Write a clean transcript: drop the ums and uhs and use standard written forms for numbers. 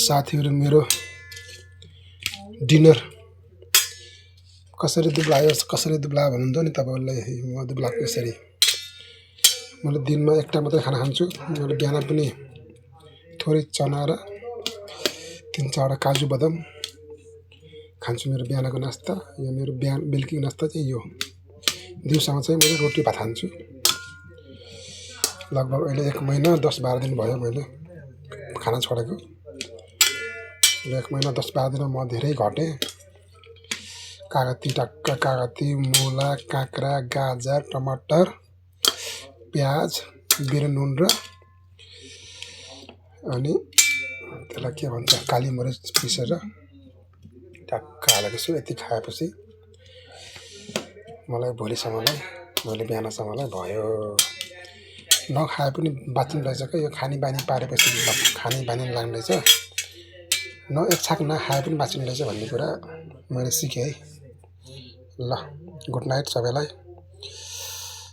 साथीहरु मेरो डिनर कसरी दुब्लायो भन्नुहुन्थ्यो नि तपाईहरुलाई म दुब्लाको यसरी मैले दिनमा एक टाइम मात्रै खाना खान्छु मैले बिहान पनि थोरै चना र 3-4 वटा काजु बदाम खान्छु मेरो बिहानको नास्ता यो मेरो बिहान बेलुकीको नास्ता चाहिँ यो दिउँसोमा चाहिँ मैले रोटी भात खान्छु लगभग अहिले 1 महिना 10-12 दिन भयो मैले खाना छोडेको 1 महिना 10-12 दिनमा म धेरै घटे कागती मुला काँक्रा गाजर टमाटर प्याज बिरे नुन र अनि त्यसलाई के भन्छ काली मरिच पिसेर टक्क हालेको छु यति खाएपछि मलाई भोलिसम्मलाई मैले बिहानसम्मलाई भयो नखाए पनि बाँच्नु रहेछ के यो खानी बानी पारेपछि खानी बानी लाग्ने रहेछ न एक छाक नखाए पनि बाँच्नु रहेछ भन्ने कुरा मैले सिकेँ है ल गुड नाइट सबैलाई